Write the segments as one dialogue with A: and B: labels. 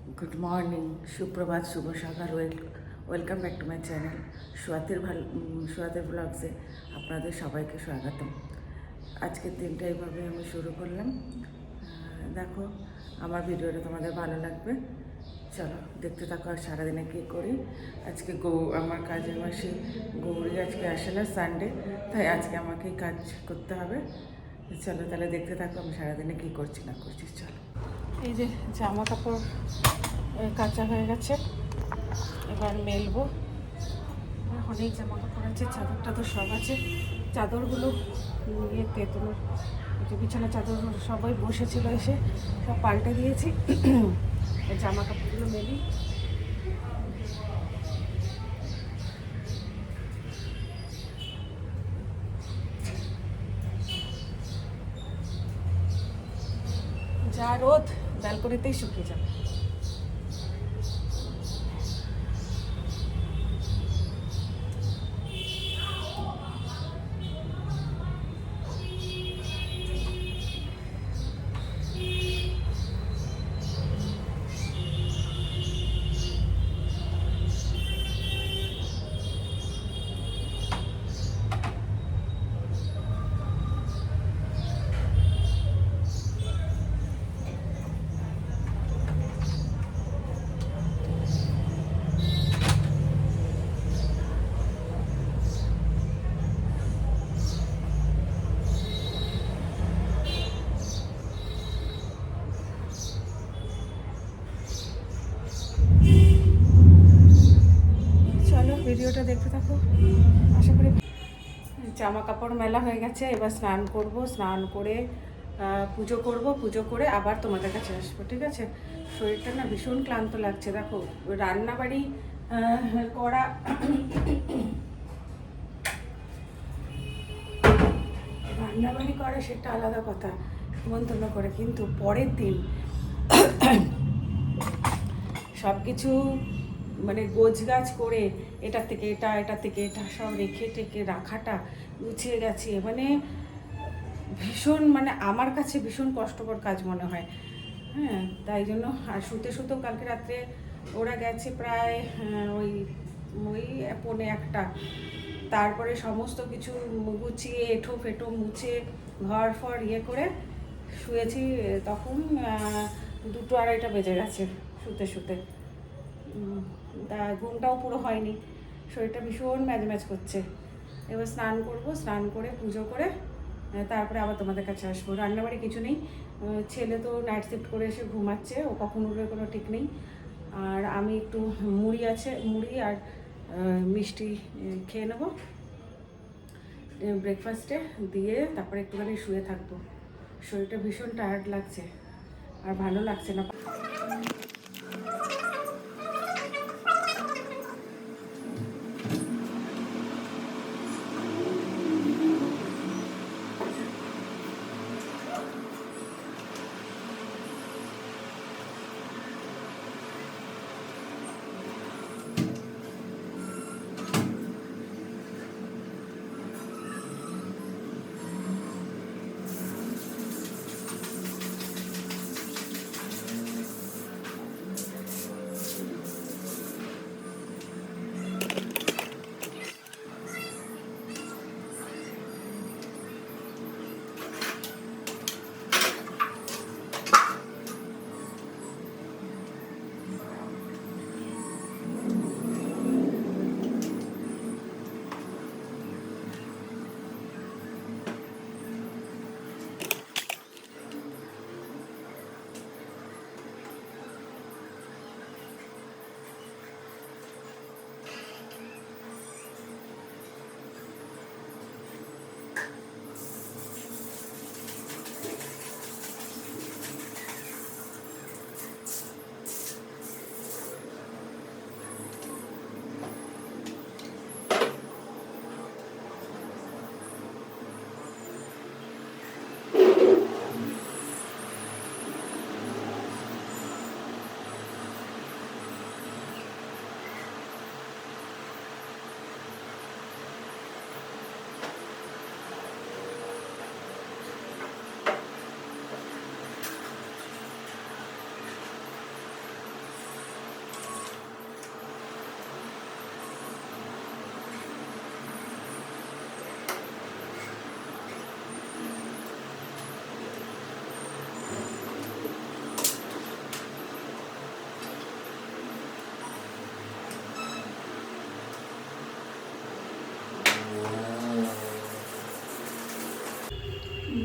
A: Good morning, সুপ্রভাত, শুভ সকাল। Welcome back to my channel সুয়াতের ব্লগসে আপনাদের সবাইকে স্বাগতম। আজকের দিনটা এইভাবে আমি শুরু করলাম। দেখো, আমার ভিডিওটা তোমাদের ভালো লাগবে। চলো দেখতে থাকো আর সারাদিনে কী করি। আজকে আমার কাজের মাসে গৌরী আজকে আসে না, সানডে, তাই আজকে আমাকেই কাজ করতে হবে। চলো তাহলে দেখতে থাকো আমি সারাদিনে কী করছি না করছি। চলো, এই যে জামা কাপড় কাঁচা হয়ে গেছে, এবার মেলবো। অনেক জামা কাপড় আছে, চাদর টাদর সব আছে। চাদরগুলো ইয়েতে তোমার যে বিছানা চাদর সবাই বসেছিল, এসে সব পাল্টে দিয়েছি। জামা কাপড়গুলো মেলি। যা রোদ, ব্যালকনিতেই শুকিয়ে যাবে। ভিডিওটা দেখতে থাকো, আশা করি। জামা কাপড় মেলা হয়ে গেছে, এবার স্নান করব। স্নান করে পুজো করব, পুজো করে আবার তোমাদের কাছে আসবো, ঠিক আছে? শরীরটা না ভীষণ ক্লান্ত লাগছে। দেখো, রান্নাবাড়ি করা রান্নাবাড়ি করা সেটা আলাদা কথা, নিমন্ত্রণ করে, কিন্তু পরের দিন সব কিছু মানে গোছগাছ করে এটা থেকে এটা, এটা থেকে এটা সব রেখে টেকে রাখাটা, গুছিয়ে গেছে, মানে ভীষণ, মানে আমার কাছে ভীষণ কষ্টকর কাজ মনে হয়। হ্যাঁ, তাই জন্য। আর শুতেও কালকে রাত্রে ওরা গেছে প্রায় ওই ওই 1:45। তারপরে সমস্ত কিছু গুছিয়ে এঁঠো ফেটো মুছে ঘর ফর ইয়ে করে শুয়েছি, তখন 2-2:30 বেজে গেছে শুতে। তা ঘুমটাও পুরো হয়নি, শরীরটা ভীষণ ম্যাজ করছে। এবার স্নান করব, স্নান করে পুজো করে তারপরে আবার তোমাদের কাছে আসবো। রান্নাবাড়ি কিছু নেই, ছেলে তো নাইট শিফট করে এসে ঘুমাচ্ছে, ও কখন উঠবে কোনো ঠিক নেই। আর আমি একটু মুড়ি আর মিষ্টি খেয়ে নেবো ব্রেকফাস্টে, দিয়ে তারপরে একটুখানি শুয়ে থাকবো। শরীরটা ভীষণ টায়ার্ড লাগছে আর ভালো লাগছে না।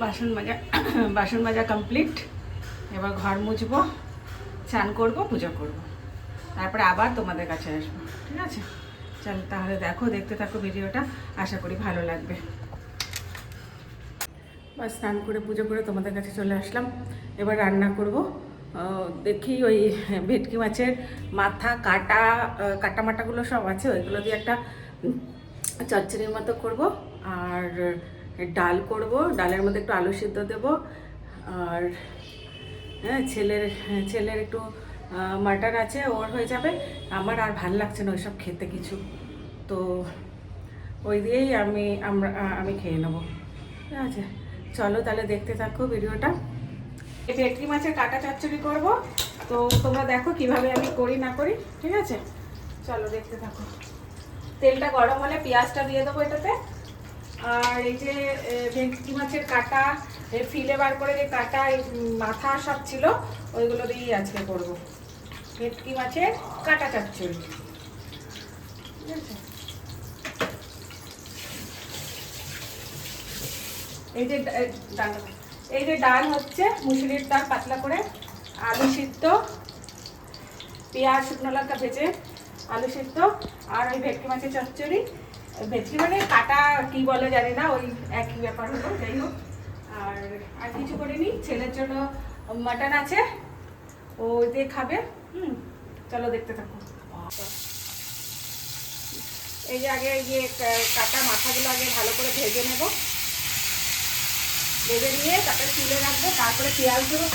A: বাসন মাজা বাসন মাজা কমপ্লিট। এবার ঘর মুছবো, স্নান করবো, পুজো করবো, তারপরে আবার তোমাদের কাছে আসবো। ঠিক আছে, চল তাহলে দেখতে থাকো ভিডিওটা, আশা করি ভালো লাগবে। বা স্নান করে পুজো করে তোমাদের কাছে চলে আসলাম। এবার রান্না করব। দেখি ওই ভেটকি মাছের মাথা কাটা মাটাগুলো সব আছে, ওইগুলো দিয়ে একটা চচ্চড়ির মতো করব। আর ডাল করব, ডালের মধ্যে একটু আলু সিদ্ধ দেবো। আর হ্যাঁ, ছেলের একটু মাটন আছে, ওর হয়ে যাবে। আমার আর ভাল লাগছে না ওইসব খেতে কিছু, তো ওই দিয়েই আমি খেয়ে নেবো। ঠিক আছে, চলো তাহলে দেখতে থাকো ভিডিওটা। ভেটকি মাছের কাটা চচ্চড়ি করব, তো তোমরা দেখো কিভাবে আমি করি না করি। ঠিক আছে, চলো দেখতে থাকো। তেলটা গরম হলে পেঁয়াজটা দিয়ে দেবো এটাতে। আর এই যে ভেটকি মাছের কাটা, ফিলে বার করে যে কাটা মাথা সব ছিল, ওইগুলো দিয়েই আজকে করবো ভেটকি মাছের কাটা চচ্চড়ি। ঠিক আছে, এই যে ডাল হচ্ছে মুসুরির ডাল পাতলা করে, আলু সিদ্ধ, পেঁয়াজ শুকনো লঙ্কা ভেজে আলু সিদ্ধ, আর ওই ভেটকি মাছের চচ্চড়ি। ভেটকি মানে কাটা কি বলে জানি না, ওই একই ব্যাপার হলো, যাই হোক। আর কিছু করিনি, ছেলের জন্য মাটন আছে, ও দিয়ে খাবে। চলো দেখতে থাকো। এই যে আগে এই যে কাটা মাথাগুলো আগে ভালো করে ভেজে নেব, ভেজে নিয়ে তারপরে তুলে রাখবো, তারপরে পেঁয়াজ দেবো।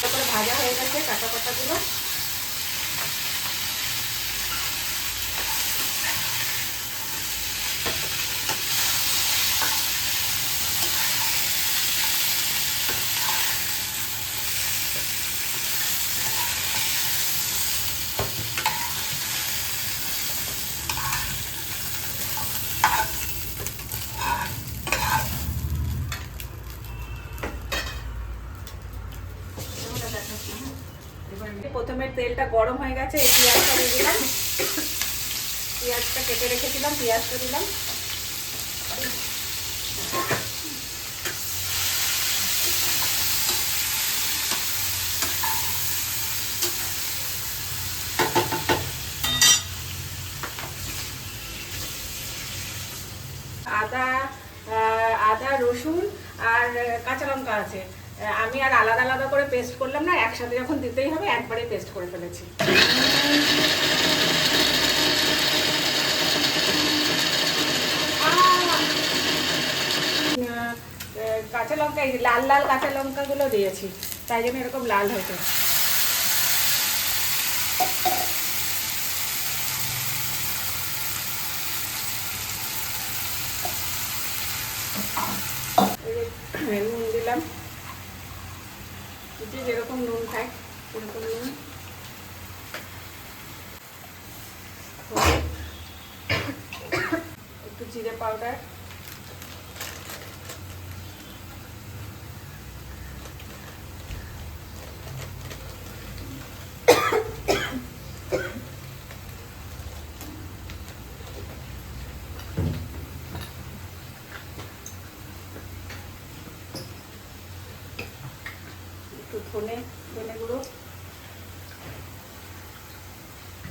A: তারপরে ভাজা হয়ে গেছে কাটা পাতাগুলো। প্রথমে তেলটা গরম হয়ে গেছে, এই পেঁয়াজটা দিয়ে দিলাম, পেঁয়াজটা কেটে রেখেছিলাম, পেঁয়াজটা দিলাম। আদা রসুন আর কাঁচা লঙ্কা আছে, আমি আর আলাদা আলাদা করে পেস্ট করলাম না, একসাথে যখন দিতেই হবে একবারে পেস্ট করে ফেলেছি। কাঁচা লঙ্কা, এই লাল লাল কাঁচা লঙ্কাগুলো দিয়েছি, তাই জন্য এরকম লাল হয়েছে। নুন দিলাম, যেরকম নুন খাই সেরকম নুন, একটু জিরে পাউডার, ধনে গুঁড়ো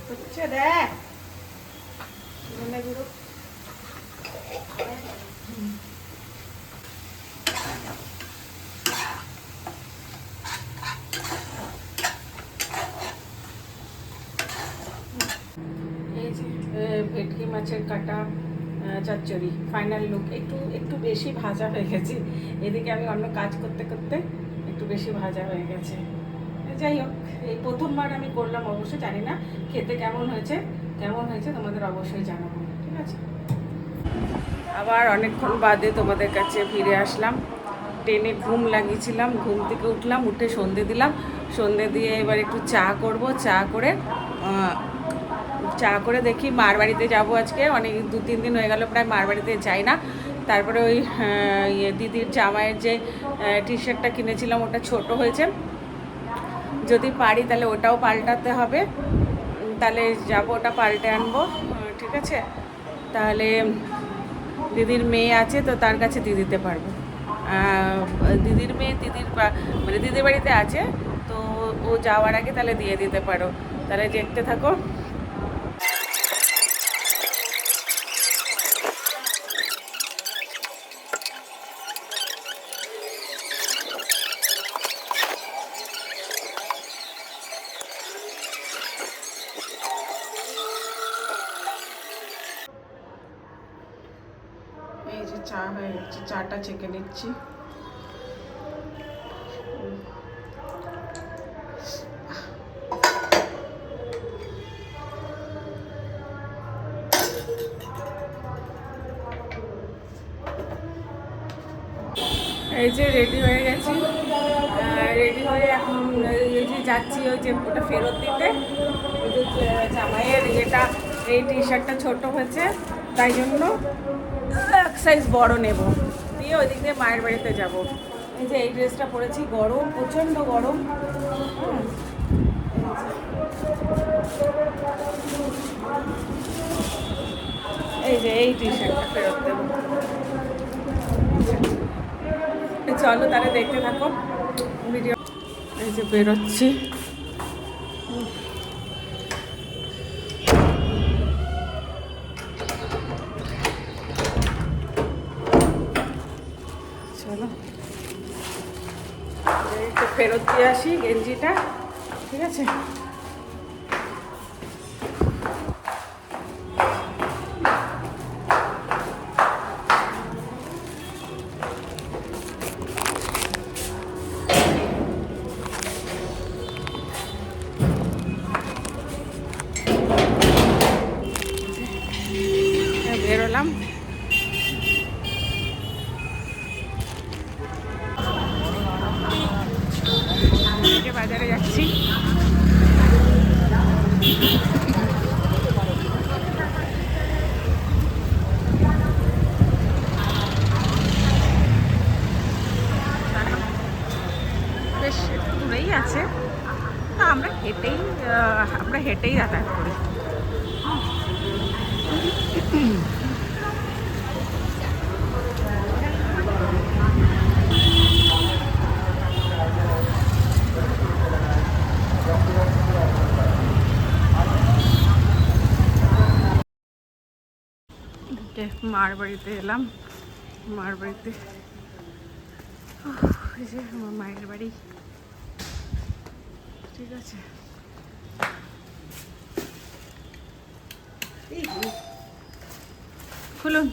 A: হচ্ছে, দেখ ধনে গুঁড়ো, এই যে ভেটকি মাছের কাটা চচ্চড়ি ফাইনাল লুক। একটু বেশি ভাজা হয়ে গেছে, এদিকে আমি অন্য কাজ করতে করতে একটু বেশি ভাজা হয়ে গেছে। যাই হোক, এই প্রথমবার আমি করলাম, অবশ্যই জানি না খেতে কেমন হয়েছে তোমাদের অবশ্যই জানাবো। ঠিক আছে, আবার অনেকক্ষণ বাদে তোমাদের কাছে ফিরে আসলাম। ট্রেনে ঘুম লাগিয়েছিলাম, ঘুম থেকে উঠলাম, উঠে সন্ধে দিলাম, সন্ধে দিয়ে এবার একটু চা করব, চা করে চা করে দেখি, মার বাড়িতে যাবো আজকে, অনেক 2-3 দিন হয়ে গেল প্রায় মার বাড়িতে যাই না। তারপরে ওই দিদির জামাইয়ের যে টি শার্টটা কিনেছিলাম ওটা ছোট হয়েছে, যদি পারি তাহলে ওটাও পাল্টাতে হবে, তাহলে যাব ওটা পাল্টে আনবো। ঠিক আছে, তাহলে দিদির মেয়ে আছে তো তার কাছে দিয়ে দিতে পারবো। দিদির মেয়ে মানে দিদির বাড়িতে আছে, তো ও যাওয়ার আগে তাহলে দিয়ে দিতে পারো। তাহলে দেখতে থাকো। এই যে চা হয়ে গেছে, চাটা ছেঁকে নিচ্ছি। এই যে রেডি হয়ে গেছি, রেডি হয়ে এখন এই যে যাচ্ছি ওই যে ওটা ফেরত দিতে। ওই যে জামাইয়ের এটা এই টি শার্টটা ছোটো হয়েছে, তাই জন্য এক সাইজ বড় নেব, দিয়ে ওই দিক দিয়ে মায়ের বাড়িতে যাব। এই যে এই ড্রেসটা পরেছি, গরম, প্রচণ্ড গরম। এই যে এই টি শার্টটা ফেরত দেবো। চলো তাহলে দেখতে থাকো ভিডিও। এই যে বেরোচ্ছি, চলো একটু ফেরত দিয়ে আসি গেঞ্জিটা। ঠিক আছে, বেরোলাম। বাজারে যাচ্ছি। বেশ দূরেই আছে, আমরা হেঁটেই যাতায়াত করি। মার বাড়িতে এলাম, মার বাড়িতে, এই যে আমার মায়ের বাড়ি। ঠিক আছে, খুলুন।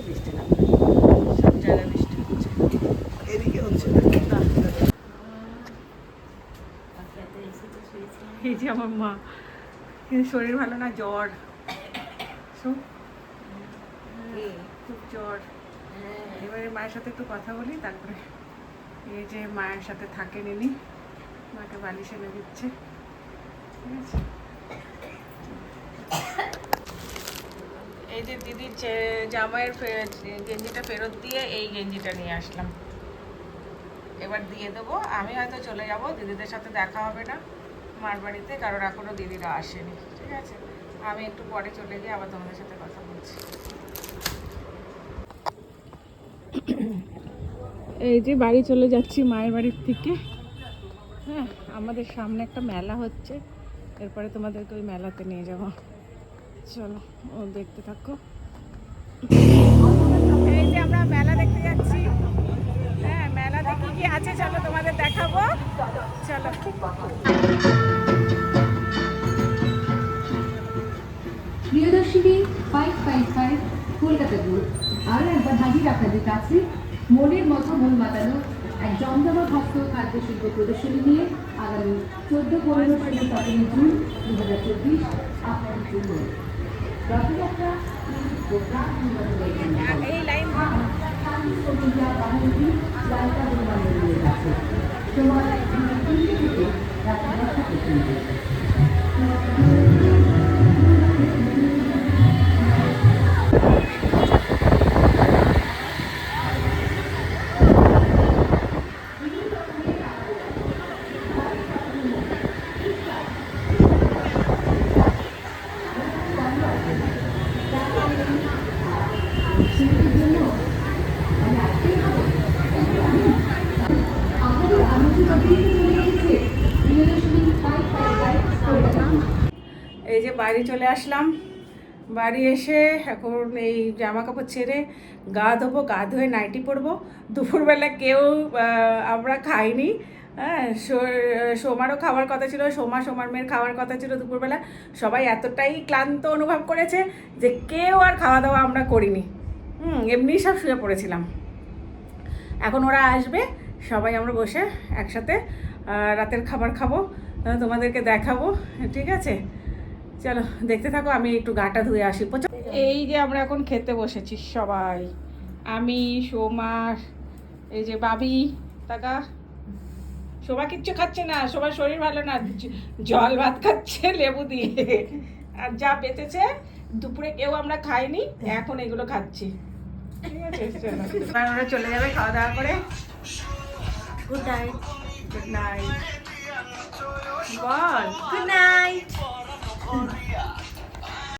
A: বৃষ্টি না, সব জায়গায় বৃষ্টি হচ্ছে, এদিকে হচ্ছে না। এই যে আমার মা, কিন্তু শরীর ভালো না, জ্বর, খুব জ্বর। এবারে মায়ের সাথে একটু কথা বলি, তারপরে এই যে মায়ের সাথে থাকেন ইনি, মাকে বালিশ এনে দিচ্ছে। ঠিক আছে, এই যে দিদির জামাইয়ের গেঞ্জিটা ফেরত দিয়ে এই গেঞ্জিটা নিয়ে আসলাম, এবার দিয়ে দেবো। আমি হয়তো চলে যাব, দিদিদের সাথে দেখা হবে না মার বাড়িতে, কারণ এখনও দিদিরা আসেনি। ঠিক আছে, আমি একটু পরে চলে গিয়ে আবার তোমাদের সাথে কথা বলছি। এই যে বাড়ি চলে যাচ্ছি মায়ের বাড়ির থেকে। হ্যাঁ, আমাদের সামনে একটা মেলা হচ্ছে, এরপরে তোমাদেরকে ওই মেলাতে নিয়ে যাবো। চলো ও দেখতে থাকো। এই যে আমরা মেলা দেখতে যাচ্ছি। হ্যাঁ, মেলা দেখি কি আছে চলো তোমাদের দেখাবো। চলো,
B: প্রিয়দর্শিনী 555 কলকাতা রোড। আর একবার হাজির আপনাদের কাছে মনের মতো মন মাতানো এক জমজমাট হস্ত খাদ্য শিল্প প্রদর্শনী নিয়ে আগামী 14-15 সালের 17 জুন 2024 আপনাদের জন্য রথযাত্রা প্রোগ্রাম
A: এই লাইন
B: বাহিনী লালকা বিমানের কাছে সময় 3 থেকে রাত 10টা পর্যন্ত।
A: এই যে বাড়ি চলে আসলাম, বাড়ি এসে এখন এই জামা কাপড় ছেড়ে গা ধোবো, গা ধুয়ে নাইটি পরবো। দুপুরবেলা কেউ আমরা খাইনি, হ্যাঁ। সোমারও খাওয়ার কথা ছিল, সোমার মেয়ের খাওয়ার কথা ছিল দুপুরবেলা। সবাই এতটাই ক্লান্ত অনুভব করেছে যে কেউ আর খাওয়া দাওয়া আমরা করিনি, এমনি সব শুয়ে পড়েছিলাম। এখন ওরা আসবে, সবাই আমরা বসে একসাথে রাতের খাবার খাবো, তোমাদেরকে দেখাবো, ঠিক আছে? চলো দেখতে থাকো, আমি একটু গাটা ধুয়ে আসি। এই যে আমরা এখন খেতে বসেছি সবাই, আমি, সোমা, এই যে বাবি, টাকা। সোমা কিচ্ছু খাচ্ছে না, সোমার শরীর ভালো না, জল ভাত খাচ্ছে লেবু দিয়ে। আর যা বেঁচেছে দুপুরে কেউ আমরা খাইনি, এখন এগুলো খাচ্ছি, ঠিক আছে? চলো ওরা চলে যাবে খাওয়া দাওয়া করে। Good night. গুড নাইট বল।
C: Good night.